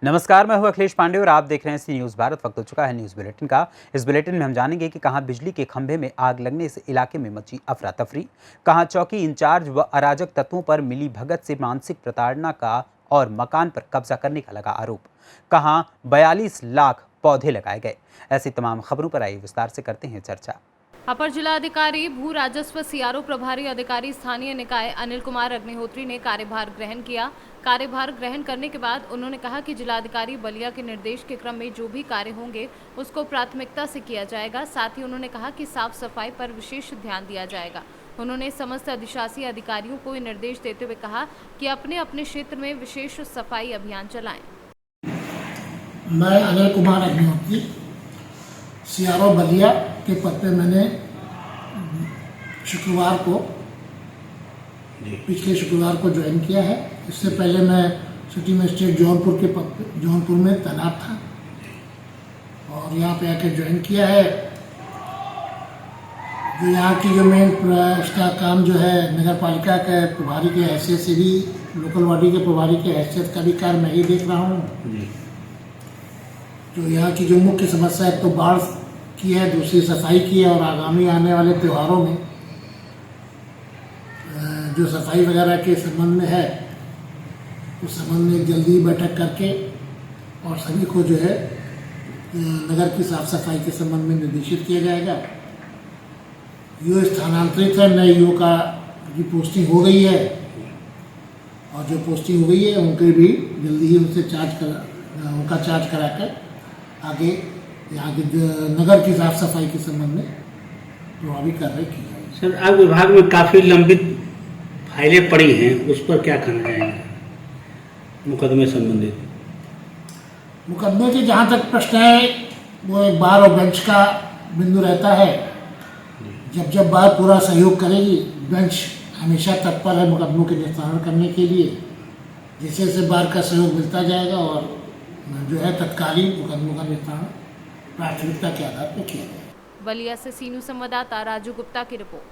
नमस्कार, मैं हूं अखिलेश पांडे और आप देख रहे हैं सी न्यूज़ भारत। वक्त हो चुका है न्यूज़ बुलेटिन का। इस बुलेटिन में हम जानेंगे कि कहां बिजली के खंभे में आग लगने से इलाके में मची अफरा तफरी, कहां चौकी इंचार्ज व अराजक तत्वों पर मिली भगत से मानसिक प्रताड़ना का और मकान पर कब्जा करने का लगा आरोप, कहां 42 लाख पौधे लगाए गए। ऐसी तमाम खबरों पर आइए विस्तार से करते हैं चर्चा। अपर जिलाधिकारी भू राजस्व सीआरओ प्रभारी अधिकारी स्थानीय निकाय अनिल कुमार अग्निहोत्री ने कार्यभार ग्रहण किया। कार्यभार ग्रहण करने के बाद उन्होंने कहा कि जिलाधिकारी बलिया के निर्देश के क्रम में जो भी कार्य होंगे उसको प्राथमिकता से किया जाएगा। साथ ही उन्होंने कहा कि साफ सफाई पर विशेष ध्यान दिया जाएगा। उन्होंने समस्त अधिशासी अधिकारियों को निर्देश देते हुए कहा कि अपने अपने क्षेत्र में विशेष सफाई अभियान चलाएं। मैं अनिल कुमार अग्निहोत्री सीआरओ बलिया के पद पे मैंने पिछले शुक्रवार को ज्वाइन किया है। इससे पहले मैं सिटी मजिस्ट्रेट जौनपुर में तैनात था और यहाँ पे आके ज्वाइन किया है। जो यहाँ की जो मेन इसका काम जो है नगर पालिका के प्रभारी के हैसियत से भी, लोकल बॉडी के प्रभारी के हैसियत का भी कार्य मैं ही देख रहा हूँ। जो यहाँ की जो मुख्य समस्या है तो बाढ़ की है, दूसरी सफाई की है और आगामी आने वाले त्योहारों में जो सफाई वगैरह के संबंध में है उस संबंध में जल्दी बैठक करके और सभी को जो है नगर की साफ सफाई के संबंध में निर्देशित किया जाएगा। यो स्थानांतरित है, नए यो की पोस्टिंग हो गई है और जो पोस्टिंग हो गई है उनके भी जल्दी ही उनका चार्ज कराकर आगे यहाँ के नगर की साफ सफाई के संबंध में प्रभावी कार्रवाई की जाएगी। सर, आप विभाग में काफ़ी लंबित फाइलें पड़ी हैं, उस पर क्या कहना चाहेंगे? मुकदमे संबंधित मुकदमे के जहाँ तक प्रश्न है वो एक बार और बेंच का बिंदु रहता है। जब बार पूरा सहयोग करेगी, बेंच हमेशा तत्पर है मुकदमों के निस्तारण करने के लिए। जैसे बार का सहयोग मिलता जाएगा और जो है तत्कालीन मुकदमों का निस्तारण प्राथमिकता के आधार पर किया जाएगा। बलिया से सीनू संवाददाता राजू गुप्ता की रिपोर्ट।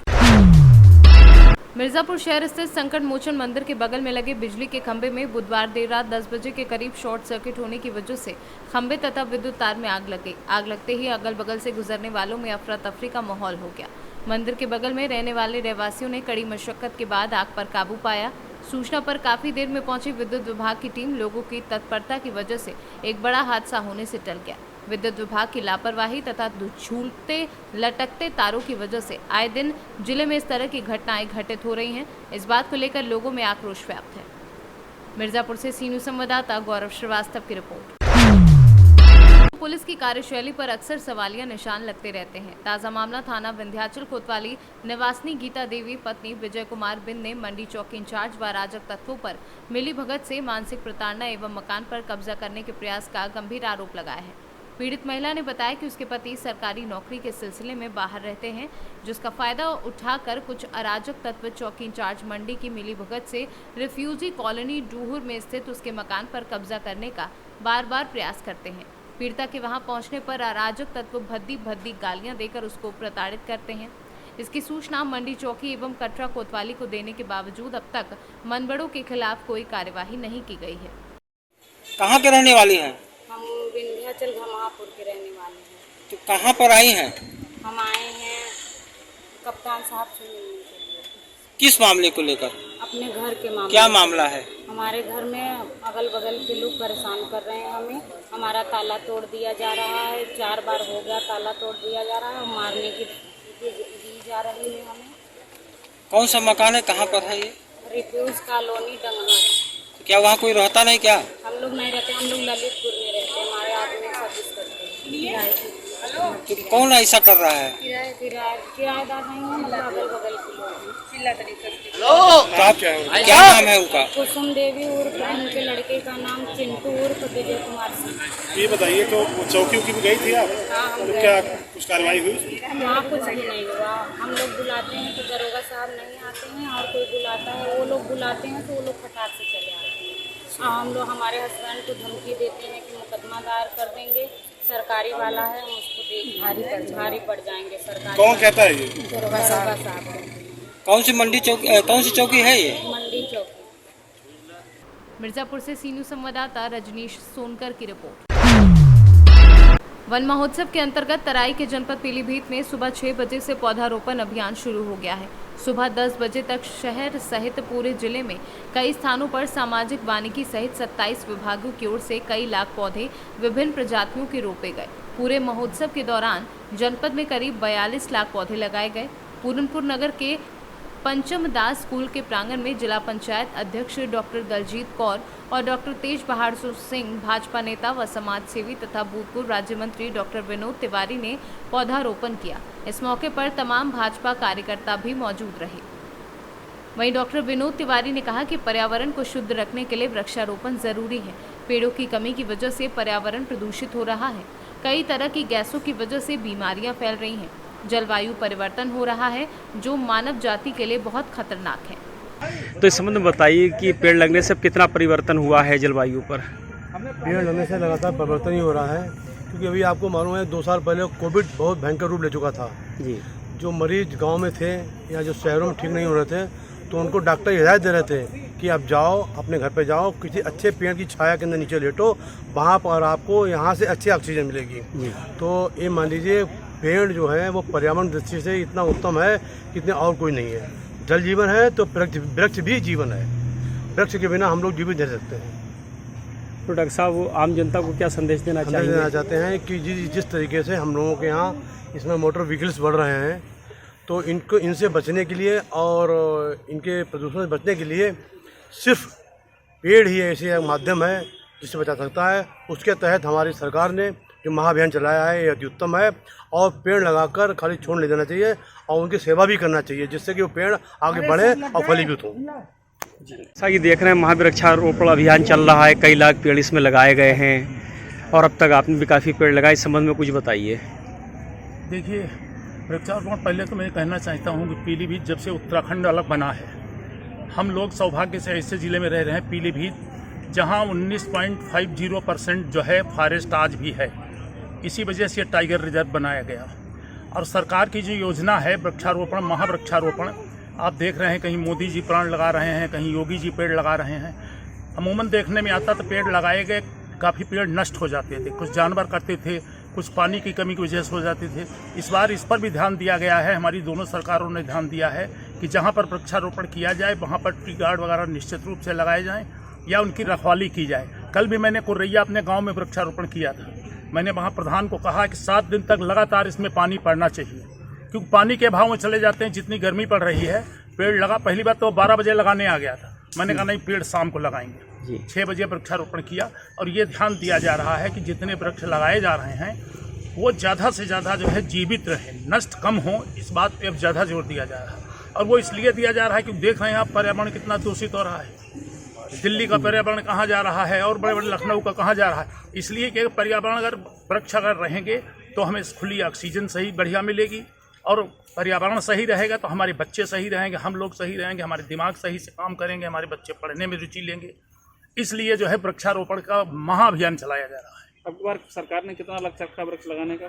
मिर्जापुर शहर स्थित संकट मोचन मंदिर के बगल में लगे बिजली के खंभे में बुधवार देर रात 10 बजे के करीब शॉर्ट सर्किट होने की वजह से खंभे तथा विद्युत तार में आग लग गई। आग लगते ही अगल बगल से गुजरने वालों में अफरा तफरी का माहौल हो गया। मंदिर के बगल में रहने वाले रहवासियों ने कड़ी मशक्कत के बाद आग पर काबू पाया। सूचना पर काफी देर में पहुंची विद्युत विभाग की टीम लोगों की तत्परता की वजह से एक बड़ा हादसा होने से टल गया। विद्युत विभाग की लापरवाही तथा झूलते लटकते तारों की वजह से आए दिन जिले में इस तरह की घटनाएं घटित हो रही हैं। इस बात को लेकर लोगों में आक्रोश व्याप्त है। मिर्जापुर से सीनू संवाददाता गौरव श्रीवास्तव की रिपोर्ट। पुलिस की कार्यशैली पर अक्सर सवालिया निशान लगते रहते हैं। ताजा मामला थाना विंध्याचल कोतवाली निवासिनी गीता देवी पत्नी विजय कुमार बिंद ने मंडी चौकी इंचार्ज व अराजक तत्वों पर मिली भगत से मानसिक प्रताड़ना एवं मकान पर कब्जा करने के प्रयास का गंभीर आरोप लगाया है। पीड़ित महिला ने बताया कि उसके पति सरकारी नौकरी के सिलसिले में बाहर रहते हैं, जिसका फायदा उठाकर कुछ अराजक तत्व चौकी इंचार्ज मंडी की मिली भगत से रिफ्यूजी कॉलोनी डूहर में स्थित उसके मकान पर कब्जा करने का बार बार प्रयास करते हैं। पीड़िता के वहां पहुंचने पर अराजक तत्व भद्दी गालियां देकर उसको प्रताड़ित करते हैं। इसकी सूचना मंडी चौकी एवं कटरा कोतवाली को देने के बावजूद अब तक मनबड़ों के खिलाफ कोई कार्यवाही नहीं की गई है। कहाँ के रहने वाली हैं? हम विंध्याचल घमापुर के रहने वाले हैं। तो कहाँ पर आई हैं? हम आए हैं कप्तान साहब से मिलने के लिए। किस मामले को लेकर? अपने घर के मामले। क्या मामला है? हमारे घर में अगल बगल के लोग परेशान कर रहे हैं हमें। हमारा ताला तोड़ दिया जा रहा है, 4 बार हो गया ताला तोड़ दिया जा रहा है, मारने की दी जा रही है हमें। कौन सा मकान है, कहाँ पर है ये? रिफ्यूज कॉलोनी डंगहाट। क्या वहाँ कोई रहता नहीं क्या? हम लोग नहीं रहते, हम लोग ललितपुर में रहते हैं। हमारे आदमी सर्विस करते हैं। तो कौन ऐसा कर रहा है? किराएदार नहीं है, मतलब अगल बगल के लोग हैं। क्या नाम है उनका? कुसुम देवी उर्फ, उनके लड़के का नाम चिंटू उर्फ विजय कुमार सिंह। ये बताइए, तो चौकी उकी भी गई थी आप? हाँ, हम तो क्या कुछ कार्रवाई हुई? वहाँ कुछ भी नहीं हुआ। हम लोग बुलाते हैं तो दरोगा साहब नहीं आते हैं, और कोई बुलाता है, वो लोग बुलाते हैं तो वो लोग फटाक से चले आते हैं। हम लोग हमारे हस्बैंड को धमकी देते हैं कि मुकदमा दायर कर देंगे, सरकारी वाला है, हम उसको देख भारी पड़ जाएंगे। सरकारी कौन कहता है ये? दरोगा साहब। कौन सी चौकी है ये? मंडी चौकी। मिर्जापुर से सी न्यूज़ संवाददाता रजनीश सोनकर की रिपोर्ट। वन महोत्सव के अंतर्गत तराई के जनपद पीलीभीत में सुबह 6 बजे से पौधारोपण अभियान शुरू हो गया है। सुबह 10 बजे तक शहर सहित पूरे जिले में कई स्थानों पर सामाजिक वानिकी सहित 27 विभागों की ओर से कई लाख पौधे विभिन्न प्रजातियों के रोपे गए। पूरे महोत्सव के दौरान जनपद में करीब 42 लाख पौधे लगाए गए। पूरनपुर नगर के पंचम दास स्कूल के प्रांगण में जिला पंचायत अध्यक्ष डॉक्टर दलजीत कौर और डॉक्टर तेज बहादुर सिंह, भाजपा नेता व समाज सेवी तथा भूतपूर्व राज्य मंत्री डॉक्टर विनोद तिवारी ने पौधारोपण किया। इस मौके पर तमाम भाजपा कार्यकर्ता भी मौजूद रहे। वहीं डॉक्टर विनोद तिवारी ने कहा कि पर्यावरण को शुद्ध रखने के लिए वृक्षारोपण जरूरी है। पेड़ों की कमी की वजह से पर्यावरण प्रदूषित हो रहा है। कई तरह की गैसों की वजह से बीमारियां फैल रही हैं। जलवायु परिवर्तन हो रहा है जो मानव जाति के लिए बहुत खतरनाक है। तो इस संबंध में बताइए कि पेड़ लगने से कितना परिवर्तन हुआ है जलवायु पर। पेड़ लगने से लगातार परिवर्तन ही हो रहा है, क्योंकि अभी आपको मालूम है 2 साल पहले कोविड बहुत भयंकर रूप ले चुका था जी। जो मरीज गांव में थे या जो शहरों में ठीक नहीं हो रहे थे, तो उनको डॉक्टर हिदायत दे रहे थे कि आप जाओ, अपने घर पे जाओ, किसी अच्छे पेड़ की छाया के अंदर नीचे लेटो, वहाँ पर आपको यहाँ से अच्छी ऑक्सीजन मिलेगी। तो ये मान लीजिए पेड़ जो है वो पर्यावरण दृष्टि से इतना उत्तम है कि इतने और कोई नहीं है। जल जीवन है तो वृक्ष भी जीवन है। वृक्ष के बिना हम लोग जीवित रह सकते हैं। तो डॉक्टर साहब, वो आम जनता को क्या संदेश देना चाहते हैं कि जिस तरीके से हम लोगों के यहाँ इसमें मोटर व्हीकल्स बढ़ रहे हैं, तो इनसे बचने के लिए और इनके प्रदूषण से बचने के लिए सिर्फ पेड़ ही ऐसे माध्यम है जिससे बचा सकता है। उसके तहत हमारी सरकार ने जो महाअभियान चलाया है ये अति उत्तम है, और पेड़ लगाकर खाली छोड़ नहीं देना चाहिए और उनकी सेवा भी करना चाहिए, जिससे कि वो पेड़ आगे बढ़े और फलीभूत हो। जैसा कि देख रहे हैं महावृक्षारोपण अभियान चल रहा है, कई लाख पेड़ इसमें लगाए गए हैं और अब तक आपने भी काफ़ी पेड़ लगाए। इस संबंध में कुछ बताइए। देखिए, वृक्षारोपण पहले तो मैं कहना चाहता हूँ कि पीलीभीत जब से उत्तराखंड अलग बना है, हम लोग सौभाग्य से ऐसे ज़िले में रह रहे हैं पीलीभीत जहाँ 19.50% जो है फॉरेस्ट आज भी है। इसी वजह से टाइगर रिजर्व बनाया गया। और सरकार की जो योजना है वृक्षारोपण, महावृक्षारोपण, आप देख रहे हैं कहीं मोदी जी प्लांट लगा रहे हैं, कहीं योगी जी पेड़ लगा रहे हैं। अमूमन देखने में आता तो पेड़ लगाए गए, काफ़ी पेड़ नष्ट हो जाते थे, कुछ जानवर करते थे, कुछ पानी की कमी की वजह से हो जाते थे। इस बार इस पर भी ध्यान दिया गया है, हमारी दोनों सरकारों ने ध्यान दिया है कि जहाँ पर वृक्षारोपण किया जाए वहाँ पर ट्री गार्ड वगैरह निश्चित रूप से लगाए जाएँ या उनकी रखवाली की जाए। कल भी मैंने कुर्रैया अपने गाँव में वृक्षारोपण किया था। मैंने वहाँ प्रधान को कहा कि 7 दिन तक लगातार इसमें पानी पड़ना चाहिए, क्योंकि पानी के अभाव में चले जाते हैं। जितनी गर्मी पड़ रही है, पेड़ लगा, पहली बात तो 12 बजे लगाने आ गया था, मैंने कहा नहीं पेड़ शाम को लगाएंगे। 6 बजे वृक्षारोपण किया और ये ध्यान दिया जा रहा है कि जितने वृक्ष लगाए जा रहे हैं वो ज़्यादा से ज़्यादा जो है जीवित रहे, नष्ट कम हो, इस बात पे अब ज़्यादा जोर दिया जा रहा है। और वो इसलिए दिया जा रहा है क्योंकि देख रहे हैं आप पर्यावरण कितना दूषित हो रहा है। दिल्ली का पर्यावरण कहाँ जा रहा है और बड़े बड़े लखनऊ का कहाँ जा रहा है। इसलिए कि पर्यावरण अगर वृक्ष अगर रहेंगे तो हमें खुली ऑक्सीजन सही बढ़िया मिलेगी, और पर्यावरण सही रहेगा तो हमारे बच्चे सही रहेंगे, हम लोग सही रहेंगे, हमारे दिमाग सही से काम करेंगे, हमारे बच्चे पढ़ने में रुचि लेंगे। इसलिए जो है वृक्षारोपण का महाअभियान चलाया जा रहा है। अब बार सरकार ने कितना लक्ष्य रखा वृक्ष लगाने का?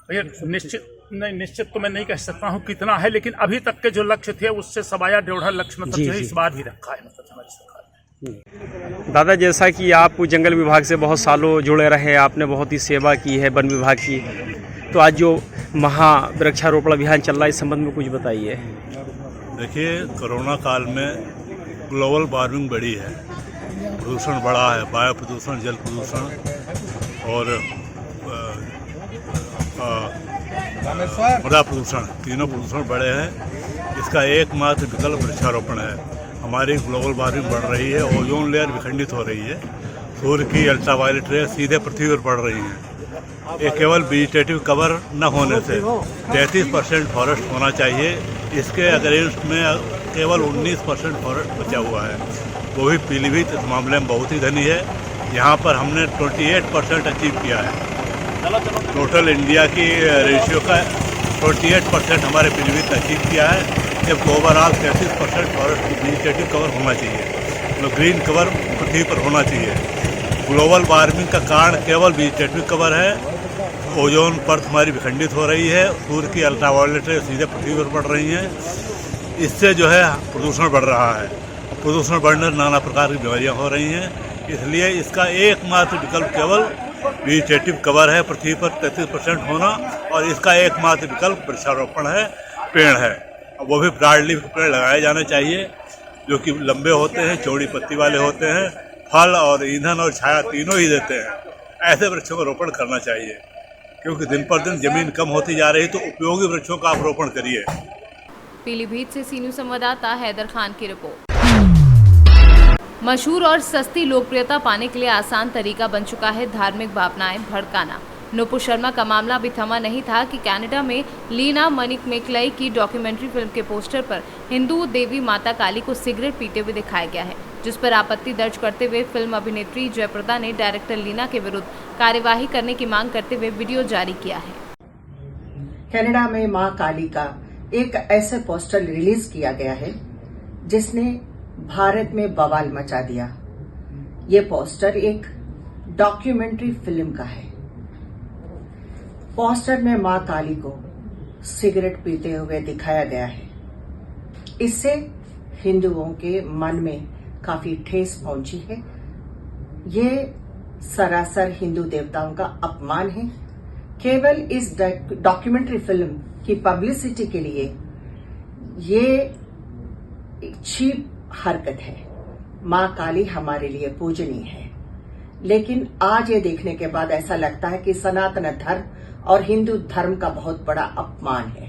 भैया निश्चित तो मैं नहीं कह सकता हूँ कितना है, लेकिन अभी तक के जो लक्ष्य थे उससे 1.25 लक्ष्य मतलब जो है इस बार भी रखा है मतलब हमारी सरकार ने। दादा, जैसा कि आप जंगल विभाग से बहुत सालों जुड़े रहे, आपने बहुत ही सेवा की है वन विभाग की, तो आज जो महावृक्षारोपण अभियान चल रहा है इस संबंध में कुछ बताइए। देखिए, कोरोना काल में ग्लोबल वार्मिंग बढ़ी है, प्रदूषण बढ़ा है, वायु प्रदूषण, जल प्रदूषण और मृदा प्रदूषण, तीनों प्रदूषण बढ़े हैं। इसका एकमात्र विकल्प वृक्षारोपण है। हमारी ग्लोबल वार्मिंग बढ़ रही है, ओजोन लेयर विखंडित हो रही है, सूर्य की अल्ट्रावायलेट रे सीधे पृथ्वी पर पड़ रही हैं। ये केवल वेजिटेटिव कवर न होने से 33% फॉरेस्ट होना चाहिए, इसके अगेंस्ट में केवल 19% फॉरेस्ट बचा हुआ है। वो भी पीलीभीत इस मामले में बहुत ही धनी है। यहाँ पर हमने 28% अचीव किया है। टोटल इंडिया की रेशियो का 28% हमारे पीलीभीत ने अचीव किया है, जबकि ओवरऑल 33% फॉरेस्ट वेजिटेटिव कवर होना चाहिए, मतलब ग्रीन कवर पृथ्वी पर होना चाहिए। ग्लोबल वार्मिंग का कारण केवल वेजिटेटिव कवर है। ओजोन परत हमारी विखंडित हो रही है, सूर्य की अल्ट्रावायलेट रे सीधे पृथ्वी पर पड़ रही हैं, इससे जो है प्रदूषण बढ़ रहा है। प्रदूषण बढ़ने नाना प्रकार की बीमारियाँ हो रही हैं। इसलिए इसका एकमात्र विकल्प केवल वेजिटेटिव कवर है, पृथ्वी पर 33% होना, और इसका एकमात्र विकल्प वृक्षारोपण है, पेड़ है। वो भी ब्रॉड लीफ पेड़ लगाए जाने चाहिए जो कि लंबे होते हैं, चौड़ी पत्ती वाले होते हैं, फल और ईंधन और छाया तीनों ही देते हैं। ऐसे वृक्षों का रोपण करना चाहिए, क्योंकि दिन पर दिन जमीन कम होती जा रही है, तो उपयोगी वृक्षों का आप रोपण करिए। पीलीभीत से सी न्यूज़ संवाददाता हैदर खान की रिपोर्ट। मशहूर और सस्ती लोकप्रियता पाने के लिए आसान तरीका बन चुका है धार्मिक भावनाएं भड़काना। नुपुर शर्मा का मामला भी थमा नहीं था कि कनाडा में लीना मणिकमेकलाई की डॉक्यूमेंट्री फिल्म के पोस्टर पर हिंदू देवी माता काली को सिगरेट पीते हुए दिखाया गया है, जिस पर आपत्ति दर्ज करते हुए फिल्म अभिनेत्री जयप्रदा ने डायरेक्टर लीना के विरुद्ध कार्यवाही करने की मांग करते हुए वीडियो जारी किया है। कनाडा में मां काली का एक ऐसे पोस्टर रिलीज किया गया है जिसने भारत में बवाल मचा दिया। ये पोस्टर एक डॉक्यूमेंट्री फिल्म का है। पोस्टर में मां काली को सिगरेट पीते हुए दिखाया गया है। इससे हिंदुओं के मन में काफी ठेस पहुंची है। ये सरासर हिंदू देवताओं का अपमान है। केवल इस डॉक्यूमेंट्री फिल्म की पब्लिसिटी के लिए ये एक चीप हरकत है। मां काली हमारे लिए पूजनीय है, लेकिन आज ये देखने के बाद ऐसा लगता है कि सनातन धर्म और हिंदू धर्म का बहुत बड़ा अपमान है।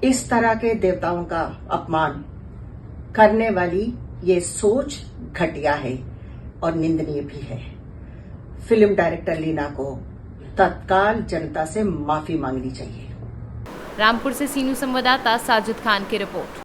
इस तरह के देवताओं का अपमान करने वाली ये सोच घटिया है और निंदनीय भी है। फिल्म डायरेक्टर लीना को तत्काल जनता से माफी मांगनी चाहिए। रामपुर से सी न्यूज़ संवाददाता साजिद खान की रिपोर्ट।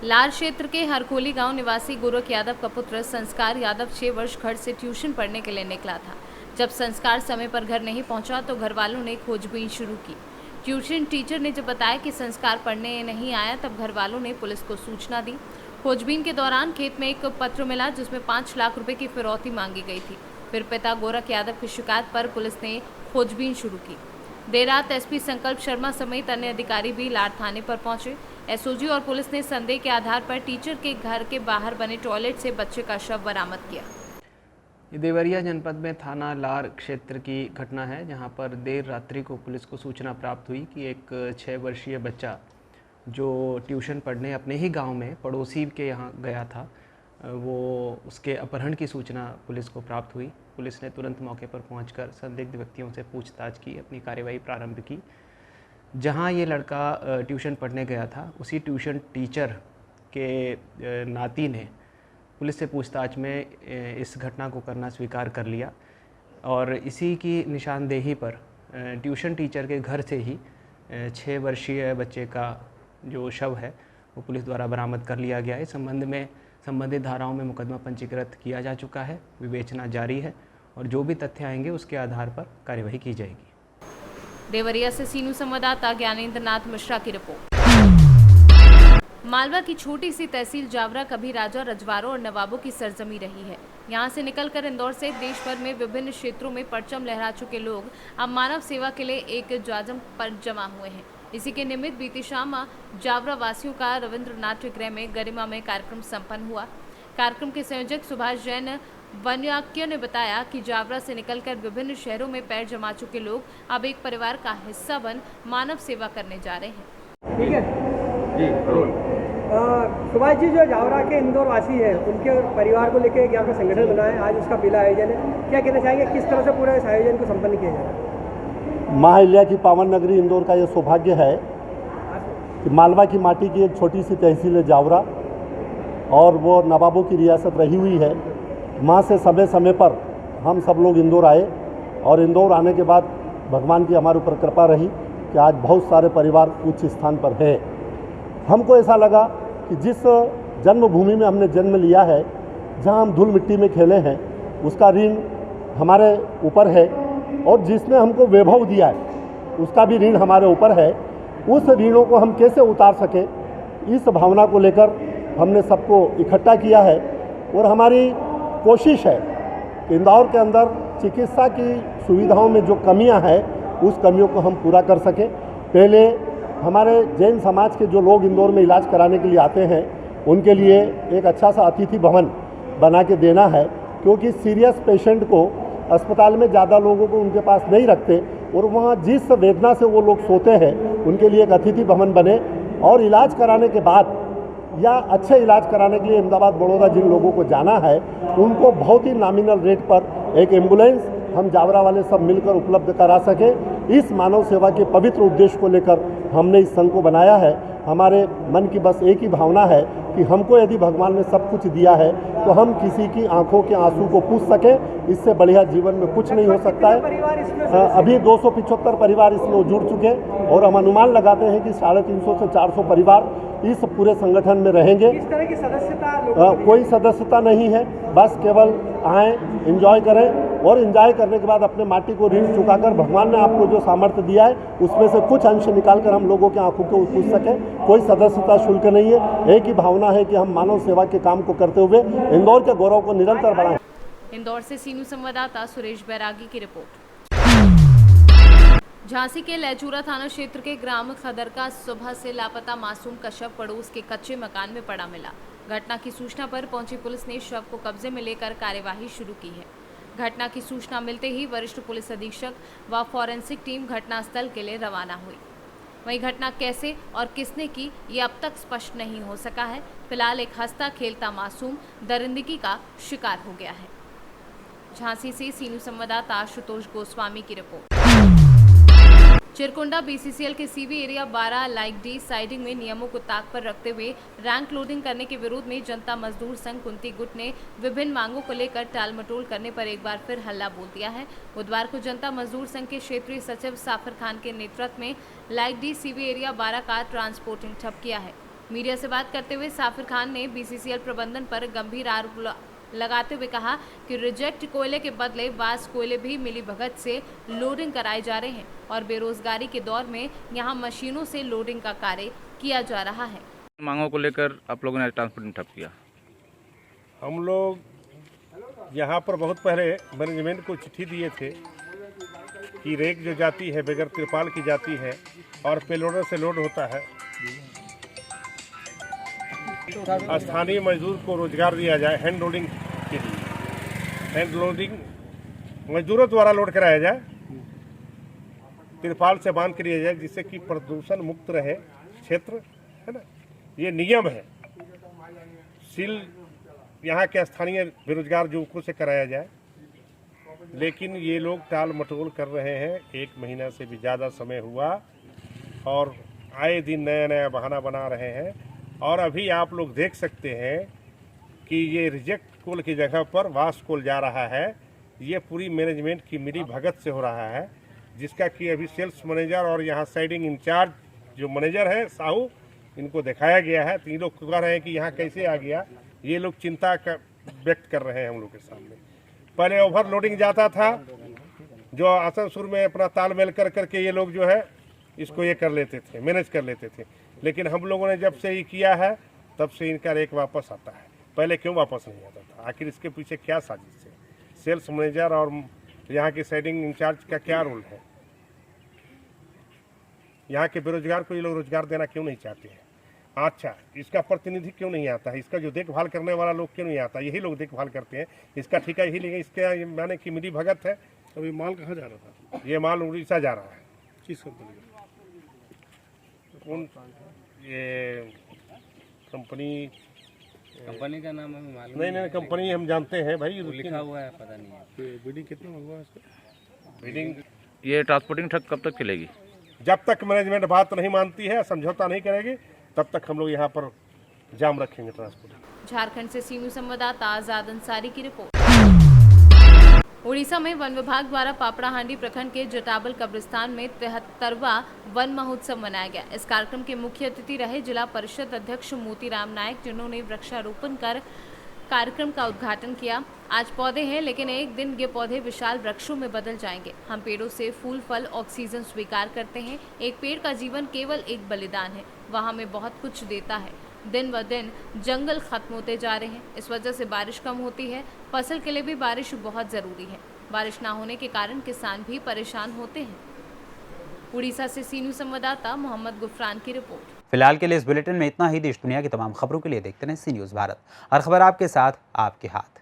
लार क्षेत्र के हरखोली गांव निवासी गोरख यादव का पुत्र संस्कार यादव 6 वर्ष घर से ट्यूशन पढ़ने के लिए निकला था। जब संस्कार समय पर घर नहीं पहुंचा तो घर वालों ने खोजबीन शुरू की। ट्यूशन टीचर ने जब बताया कि संस्कार पढ़ने नहीं आया, तब घर वालों ने पुलिस को सूचना दी। खोजबीन के दौरान खेत में एक पत्र मिला जिसमें 5 लाख रुपए की फिरौती मांगी गई थी। फिर पिता गोरख यादव की शिकायत पर पुलिस ने खोजबीन शुरू की। देर रात एसपी संकल्प शर्मा समेत अन्य अधिकारी भी लार थाने पर पहुंचे। एसओजी और पुलिस ने संदेह के आधार पर टीचर के घर के बाहर बने टॉयलेट से बच्चे का शव बरामद किया। ये देवरिया जनपद में थाना लार क्षेत्र की घटना है, जहां पर देर रात्रि को पुलिस को सूचना प्राप्त हुई कि एक 6 वर्षीय बच्चा जो ट्यूशन पढ़ने अपने ही गांव में पड़ोसी के यहां गया था, वो उसके अपहरण की सूचना पुलिस को प्राप्त हुई। पुलिस ने तुरंत मौके पर पहुंचकर संदिग्ध व्यक्तियों से पूछताछ की, अपनी कार्यवाही प्रारंभ की। जहां ये लड़का ट्यूशन पढ़ने गया था, उसी ट्यूशन टीचर के नाती ने पुलिस से पूछताछ में इस घटना को करना स्वीकार कर लिया और इसी की निशानदेही पर ट्यूशन टीचर के घर से ही 6 वर्षीय बच्चे का जो शव है वो पुलिस द्वारा बरामद कर लिया गया है। इस संबंध में संबंधित धाराओं में मुकदमा पंजीकृत किया जा चुका है, विवेचना जारी है और जो भी तथ्य आएंगे उसके आधार पर कार्यवाही की जाएगी। देवरिया से सी न्यूज़ संवाददाता ज्ञानेंद्र नाथ मिश्रा की रिपोर्ट। मालवा की छोटी सी तहसील जावरा कभी राजा रजवाड़ों और नवाबों की सरजमी रही है। यहाँ से निकलकर इंदौर से देश भर में विभिन्न क्षेत्रों में परचम लहरा चुके लोग अब मानव सेवा के लिए एक जाजम पर जमा हुए हैं। इसी के निमित्त बीती शाम जावरा वासियों का रविंद्र नाट्य गृह में गरिमा में कार्यक्रम संपन्न हुआ। कार्यक्रम के संयोजक सुभाष जैन वन्याक्य ने बताया कि जावरा से निकलकर विभिन्न शहरों में पैर जमा चुके लोग अब एक परिवार का हिस्सा बन मानव सेवा करने जा रहे हैं। ठीक है जी। सुभाष जी जो जावरा के इंदौर वासी है, उनके परिवार को लेकर एक यहाँ का संगठन बना है, आज उसका पहला आयोजन है। क्या कहना चाहेंगे, किस तरह से पूरा इस आयोजन को संपन्न किया जा रहा है? माँ अहिल्या की पावन नगरी इंदौर का ये सौभाग्य है कि मालवा की माटी की एक छोटी सी तहसील है जावरा, और वो नवाबों की रियासत रही हुई है। माँ से समय समय पर हम सब लोग इंदौर आए और इंदौर आने के बाद भगवान की हमारे ऊपर कृपा रही कि आज बहुत सारे परिवार उच्च स्थान पर है। हमको ऐसा लगा कि जिस जन्मभूमि में हमने जन्म लिया है, जहाँ हम धूल मिट्टी में खेले हैं, उसका ऋण हमारे ऊपर है, और जिसने हमको वैभव दिया है उसका भी ऋण हमारे ऊपर है। उस ऋणों को हम कैसे उतार सके, इस भावना को लेकर हमने सबको इकट्ठा किया है। और हमारी कोशिश है कि इंदौर के अंदर चिकित्सा की सुविधाओं में जो कमियां हैं, उस कमियों को हम पूरा कर सकें। पहले हमारे जैन समाज के जो लोग इंदौर में इलाज कराने के लिए आते हैं उनके लिए एक अच्छा सा अतिथि भवन बना के देना है, क्योंकि सीरियस पेशेंट को अस्पताल में ज़्यादा लोगों को उनके पास नहीं रखते और वहाँ जिस वेदना से वो लोग सोते हैं उनके लिए एक अतिथि भवन बने और इलाज कराने के बाद या अच्छे इलाज कराने के लिए अहमदाबाद बड़ौदा जिन लोगों को जाना है उनको बहुत ही नॉमिनल रेट पर एक एम्बुलेंस हम जावरा वाले सब मिलकर उपलब्ध करा सके। इस मानव सेवा के पवित्र उद्देश्य को लेकर हमने इस संघ को बनाया है। हमारे मन की बस एक ही भावना है कि हमको यदि भगवान ने सब कुछ दिया है तो हम किसी की आंखों के आंसू को पूछ सकें, इससे बढ़िया जीवन में कुछ नहीं हो सकता है। अभी 275 परिवार इसमें जुड़ चुके हैं और हम अनुमान लगाते हैं कि 350 से 400 परिवार इस पूरे संगठन में रहेंगे। किस तरह की सदस्यता कोई सदस्यता नहीं है, बस केवल आएँ, एंजॉय करें और एंजॉय करने के बाद अपने माटी को ऋण चुकाकर भगवान ने आपको जो सामर्थ्य दिया है उसमें से कुछ अंश निकालकर हम लोगों के आंखों को पूछ सकें। कोई सदस्यता शुल्क नहीं है, एक ही भावना है कि हम मानव सेवा के काम को करते हुए इंदौर के गौरव को निरंतर बढ़ाएं। इंदौर से सीनू संवाददाता सुरेश बैरागी की रिपोर्ट। झांसी के लहचूरा थाना क्षेत्र के ग्राम खदर का सुबह से लापता मासूम का शव पड़ोस के कच्चे मकान में पड़ा मिला। घटना की सूचना पर पहुंची पुलिस ने शव को कब्जे में लेकर कार्यवाही शुरू की है। घटना की सूचना मिलते ही वरिष्ठ पुलिस अधीक्षक व फॉरेंसिक टीम घटनास्थल के लिए रवाना हुई। वहीं घटना कैसे और किसने की ये अब तक स्पष्ट नहीं हो सका है। फिलहाल एक हंसता खेलता मासूम दरिंदगी का शिकार हो गया है। झांसी से सीनू संवाददाता आशुतोष गोस्वामी की रिपोर्ट। चिरकुंडा बीसीसीएल के CV area 12 like D siding में नियमों को ताक पर रखते हुए रैंक लोडिंग करने के विरोध में जनता मजदूर संघ कुंती गुट ने विभिन्न मांगों को लेकर टालमटोल करने पर एक बार फिर हल्ला बोल दिया है। बुधवार को जनता मजदूर संघ के क्षेत्रीय सचिव साफिर खान के नेतृत्व में लाइक डी सीवी एरिया 12 का ट्रांसपोर्टिंग ठप किया है। मीडिया से बात करते हुए साफिर खान ने बीसीसीएल प्रबंधन पर गंभीर आरोप लगाते हुए कहा कि रिजेक्ट कोयले के बदले वास कोयले भी मिली भगत से लोडिंग कराए जा रहे हैं और बेरोजगारी के दौर में यहां मशीनों से लोडिंग का कार्य किया जा रहा है। मांगों को लेकर आप लोगों ने ट्रांसपोर्टिंग ठप किया। हम लोग यहां पर बहुत पहले मैनेजमेंट को चिट्ठी दिए थे कि रेक जो जाती है बगैर तिरपाल की जाती है और पेलोडर से लोड होता है, स्थानीय मजदूर को रोजगार दिया जाए हैंड लोडिंग के लिए। हैंड लोडिंग मजदूरों द्वारा लोड कराया जाए, तिरपाल से बांध कर लिया जाए जिससे कि प्रदूषण मुक्त रहे क्षेत्र, है ना। ये नियम है। सील यहाँ के स्थानीय बेरोजगार युवकों से कराया जाए, लेकिन ये लोग टाल मटोल कर रहे हैं। 1 महीना से भी ज़्यादा समय हुआ और आए दिन नया नया बहाना बना रहे हैं। और अभी आप लोग देख सकते हैं कि ये रिजेक्ट कोल की जगह पर वास कोल जा रहा है। ये पूरी मैनेजमेंट की मिली भगत से हो रहा है, जिसका कि अभी सेल्स मैनेजर और यहाँ साइडिंग इंचार्ज जो मैनेजर है साहू, इनको दिखाया गया है। तो ये लोग कह रहे हैं कि यहाँ कैसे आ गया। ये लोग चिंता व्यक्त कर रहे हैं हम लोग के सामने। पहले ओवरलोडिंग जाता था, जो आसनसोल में अपना तालमेल कर करके ये लोग जो है इसको ये कर लेते थे, मैनेज कर लेते थे। लेकिन हम लोगों ने जब से ये किया है तब से इनका रेक वापस आता है। पहले क्यों वापस नहीं आता था? आखिर इसके पीछे क्या साजिश है? सेल्स मैनेजर और यहाँ के साइडिंग इंचार्ज का क्या रोल है? यहाँ के बेरोजगार को ये लोग रोजगार देना क्यों नहीं चाहते हैं? अच्छा, इसका प्रतिनिधि क्यों नहीं आता है? इसका जो देखभाल करने वाला लोग क्यों नहीं आता? यही लोग देखभाल करते हैं। इसका ठेका यही लेंगे। इसका माने कि मिली भगत है। अभी माल कहाँ जा रहा था? ये माल उड़ीसा जा रहा है। किस कंपनी का? ये कंपनी का नाम हमें मालूम नहीं, कंपनी हम जानते हैं भाई, लिखा हुआ है, पता नहीं है। बिडिंग कितना हुआ है इसका? बिडिंग ये ट्रांसपोर्टिंग ठप कब तक चलेगी? जब तक मैनेजमेंट बात नहीं मानती है, समझौता नहीं करेगी, तब तक हम लोग यहाँ पर जाम रखेंगे ट्रांसपोर्ट। झारखंड से सीनू संवाददाता आजाद अंसारी की रिपोर्ट। उड़ीसा में वन विभाग द्वारा पापड़ाहांडी प्रखंड के जटाबल कब्रिस्तान में 73वां वन महोत्सव मनाया गया। इस कार्यक्रम के मुख्य अतिथि रहे जिला परिषद अध्यक्ष मोतीराम नायक, जिन्होंने वृक्षारोपण कर कार्यक्रम का उद्घाटन किया। आज पौधे हैं, लेकिन एक दिन ये पौधे विशाल वृक्षों में बदल जाएंगे। हम पेड़ों से फूल, फल, ऑक्सीजन स्वीकार करते हैं। एक पेड़ का जीवन केवल एक बलिदान है, वह हमें बहुत कुछ देता है। दिन ब दिन जंगल खत्म होते जा रहे हैं। इस वजह से बारिश कम होती है। फसल के लिए भी बारिश बहुत ज़रूरी है। बारिश ना होने के कारण किसान भी परेशान होते हैं। उड़ीसा से सी न्यूज़ संवाददाता मोहम्मद गुफरान की रिपोर्ट। फिलहाल के लिए इस बुलेटिन में इतना ही। देश दुनिया की तमाम खबरों के लिए देखते रहें सी न्यूज़ भारत। हर खबर आपके साथ, आपके हाथ।